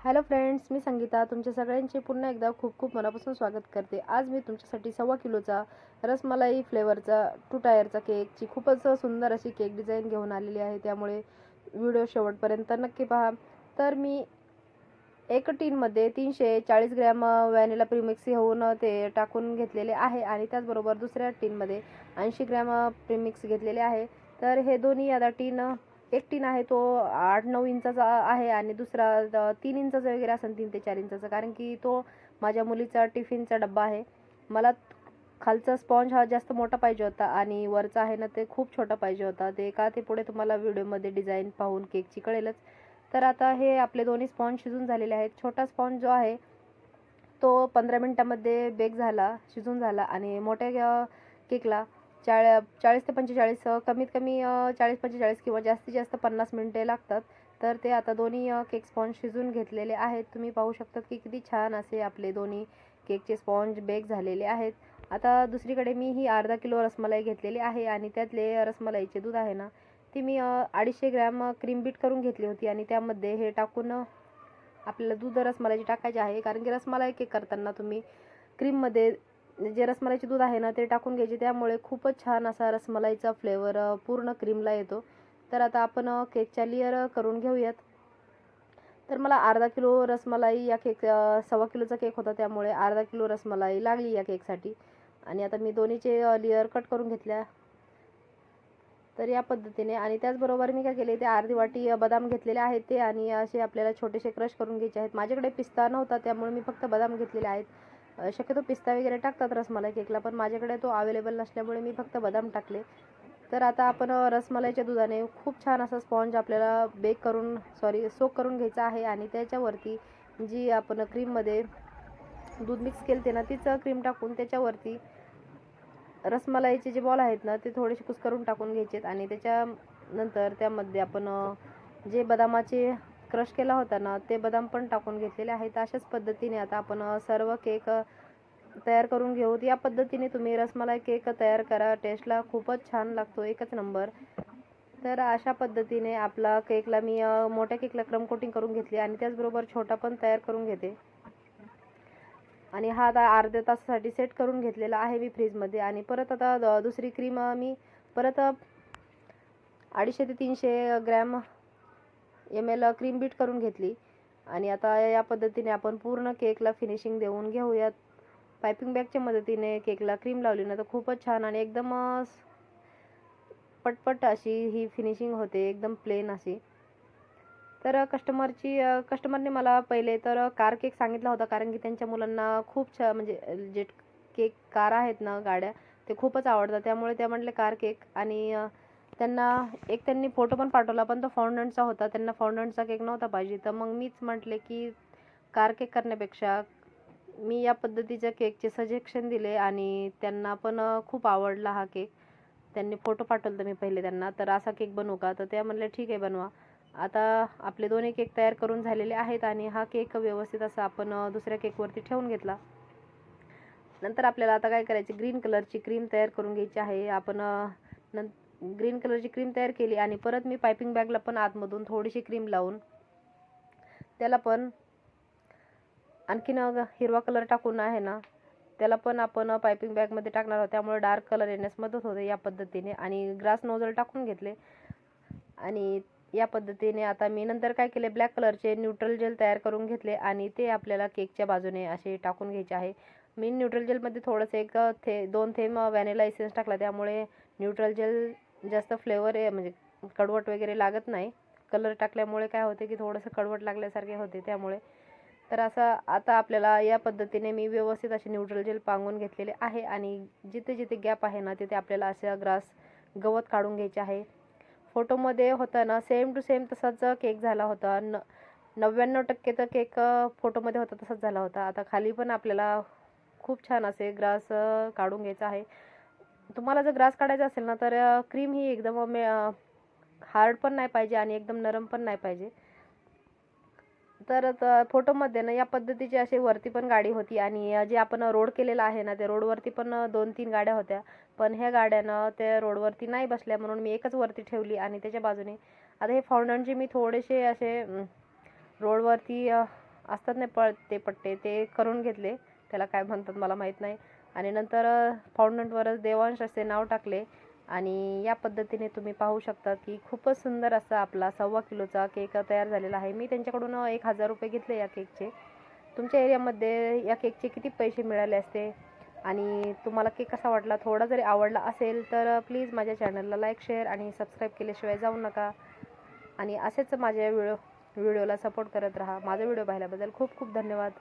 Hello friends, मी संगीता तुमच्या सगळ्यांचे पुन्हा एकदा खूप खूप मनापासून स्वागत करते। आज मी तुमच्यासाठी 1.25 किलोचा रसमलाई फ्लेवरचा 2 टायरचा केकची खूपच सुंदर अशी केक डिझाईन घेऊन आलेली आहे, त्यामुळे व्हिडिओ शेवटपर्यंत नक्की पहा। तर मी एक टीनमध्ये 340 ग्रॅम व्हॅनिला प्रीमिक्स होऊन ते टाकून घेतलेले आहे आणि त्याचबरोबर दुसऱ्या टीनमध्ये 80 ग्रॅम प्रीमिक्स घेतलेले आहे। तर हे दोन्ही आता एक टीन आहे तो 8-9 इंचाचा आहे आणि दुसरा 3 इंचाचा वगैरे असेल, 3 ते 4 इंचाचा, कारण की तो माझ्या मुलीचा टिफिनचा डब्बा आहे। मला खालचा स्पॉन्ज हा जास्त मोठा पाहिजे होता आणि वरचा आहे ना ते खूप छोटा पाहिजे होता। ते का ते पुढे तुम्हाला व्हिडिओमध्ये डिझाईन पाहून केकची कळेलच। तर आता हे आपले दोन्ही स्पॉन्ज शिजून झालेले आहेत। छोटा स्पॉन्ज जो आहे तो 15 मिनिटांमध्ये बेक झाला, शिजून झाला आणि मोठ्या केकला 40 ते 45 कमीत कमी 40-45 किंवा जास्तीत जास्त 50 मिनिटे लागतात। तर ते आता दोन्ही केक स्पॉन्ज शिजून घेतलेले आहेत। तुम्ही पाहू शकता की किती छान असे आपले दोन्ही केकचे स्पॉन्ज बेक झालेले आहेत। आता दुसरीकडे मी ही अर्धा किलो रसमलाई घेतलेली आहे आणि त्यातले रसमलाईचे दूध आहे ना ती मी 250 ग्रॅम क्रीम बीट करून घेतली होती आणि त्यामध्ये हे टाकून आपल्याला दूध रसमलाईची टाकायचे आहे, कारण की रसमलाई केक करताना तुम्ही क्रीममध्ये जे रसमलाईचे दूध आहे ना ते टाकून घ्यायचे, त्यामुळे खूपच छान असा रसमलाईचा फ्लेवर पूर्ण क्रीमला येतो। तर आता आपण केकच्या लेयर करून घेऊयात। तर मला अर्धा किलो रसमलाई या केक 1.25 किलोचा केक होता, त्यामुळे अर्धा किलो रसमलाई लागली या केकसाठी आणि आता मी दोन्हीचे लेयर कट करून घेतल्या। तर या पद्धतीने आणि त्याचबरोबर मी काय केले, ते अर्धी वाटी बदाम घेतलेले आहेत ते आणि असे आपल्याला छोटेसे क्रश करून घ्यायचे आहेत। माझ्याकडे पिस्ता नव्हता त्यामुळे मी फक्त बदाम घेतलेले आहेत। शक्यतो पिस्ता वगैरे टाकतात रसमलाई केकला, पण माझ्याकडे तो अवेलेबल नसल्यामुळे मी फक्त बदाम टाकले। तर आता आपण रसमलाईच्या दुधाने खूप छान असा स्पॉन्ज आपल्याला सोक करून घ्यायचा आहे आणि त्याच्यावरती जी आपण क्रीममध्ये दूध मिक्स केले ना तीच क्रीम टाकून त्याच्यावरती रसमलाईचे जे बॉल आहेत ना ते थोडेसे कुस्करून टाकून घ्यायचेत आणि त्याच्यानंतर त्यामध्ये आपण जे बदामाचे क्रश केला होता ना ते बदाम पण टाकून घेतलेले आहेत। अशाच पद्धतीने आता आपण सर्व केक तयार करून घेऊ। या पद्धतीने तुम्ही रसमलाई केक तयार करा, टेस्टला खूपच छान लागतो, एकच नंबर। तर अशा पद्धतीने आपला केकला मी मोठ्या केकला क्रम कोटिंग करून घेतली आणि त्याचबरोबर छोटा पण तयार करून घेते आणि हा आता अर्ध्या तासासाठी सेट करून घेतलेला आहे मी फ्रीजमध्ये। आणि परत आता दुसरी क्रीम मी परत 250 ते 300 ग्रॅम ml क्रीम बीट करून घेतली आणि आता या पद्धतीने आपण पूर्ण केकला फिनिशिंग देऊन घेऊयात। पायपिंग बॅगच्या मदतीने केकला क्रीम लावली ना तर खूपच छान आणि एकदम पटपट अशी ही फिनिशिंग होते, एकदम प्लेन अशी। तर कस्टमरने मला पहिले तर कार केक सांगितला होता, कारण की त्यांच्या मुलांना खूप म्हणजे जे केक कार आहेत ना गाड्या ते खूपच आवडतात, त्यामुळे ते म्हटले कार केक। आणि त्यांनी फोटो पण पाठवला, पण तो फॉन्डंटचा होता, त्यांना फॉन्डंटचा केक नव्हता पाहिजे। तर मग मीच म्हटले की कार केक करण्यापेक्षा मी या पद्धतीच्या केकचे सजेशन दिले आणि त्यांना पण खूप आवडला हा केक। त्यांनी फोटो पाठवला मी पहिले त्यांना, तर असा केक बनवू का, तर ते म्हणले ठीक आहे बनवा। आता आपले दोन्ही केक तयार करून झालेले आहेत आणि हा केक व्यवस्थित असा आपण दुसऱ्या केकवरती ठेवून घेतला। नंतर आपल्याला आता काय करायचे, ग्रीन कलरची क्रीम तयार करून घ्यायची आहे। आपण ग्रीन कलरची क्रीम तयार केली आणि परत मी पायपिंग बॅगला पण आतमधून थोडीशी क्रीम लावून त्याला पण आणखीन हिरवा कलर टाकून आहे ना त्याला पण आपण पायपिंग बॅगमध्ये टाकणार आहोत, त्यामुळे डार्क कलर येण्यास मदत होते या पद्धतीने। आणि ग्रास नोझल टाकून घेतले आणि या पद्धतीने आता मी नंतर काय केले, ब्लॅक कलरचे न्यूट्रल जेल तयार करून घेतले आणि ते आपल्याला केकच्या बाजूने असे टाकून घ्यायचे आहे। मी न्यूट्रल जेलमध्ये थोडंसं 2 थेंब व्हॅनिला एसेन्स टाकला, त्यामुळे न्यूट्रल जेल जास्त फ्लेवर म्हणजे कडवट वगैरे लागत नाही। कलर टाकल्यामुळे काय होते की थोडंसं कडवट लागल्यासारखे होते, त्यामुळे तर असं आता आपल्याला या पद्धतीने मी व्यवस्थित असे न्यूट्रल जेल पांगून घेतलेले आहे आणि जिथे जिथे गॅप आहे ना तिथे आपल्याला असा गवत काढून घ्यायचे आहे। फोटोमध्ये होता ना सेम टू सेम तसाच केक झाला होता, 99% तर केक फोटोमध्ये होता तसाच झाला होता। आता खाली पण आपल्याला खूप छान असे ग्रास काढून घ्यायचा आहे। तुम्हाला जर ग्रास काढायचा असेल ना तर क्रीम ही एकदम हार्ड पण नाही पाहिजे आणि एकदम नरम पण नाही पाहिजे। तर फोटोमध्ये ना या पद्धतीची अशी वरती पण गाडी होती आणि जे आपण रोड केलेला आहे ना त्या रोडवरती पण 2-3 गाड्या होत्या, पण ह्या गाड्यानं त्या रोडवरती नाही बसल्या म्हणून मी एकच वरती ठेवली आणि त्याच्या बाजूने आता हे फॉन्डंटचे मी थोडेसे असे रोडवरती असतात नाही ते पट्टे ते करून घेतले, त्याला काय म्हणतात मला माहीत नाही. आणि नंतर फाउंडंटवरच देवांश असे नाव टाकले आणि या पद्धतीने तुम्ही पाहू शकता की खूपच सुंदर असा आपला 1.25 किलोचा केक तयार झालेला आहे. मी त्यांच्याकडून 1000 रुपये घेतले या केकचे. तुमच्या एरियामध्ये या केकचे किती पैसे मिळाले असते आणि तुम्हाला केक कसा वाटला, थोडा जरी आवडला असेल तर प्लीज माझ्या चॅनलला लाईक, शेअर आणि सबस्क्राईब केल्याशिवाय जाऊ नका. आणि असेच माझ्या व्हिडिओला सपोर्ट करत राहा. माझा व्हिडिओ पाहिल्याबद्दल खूप खूप धन्यवाद.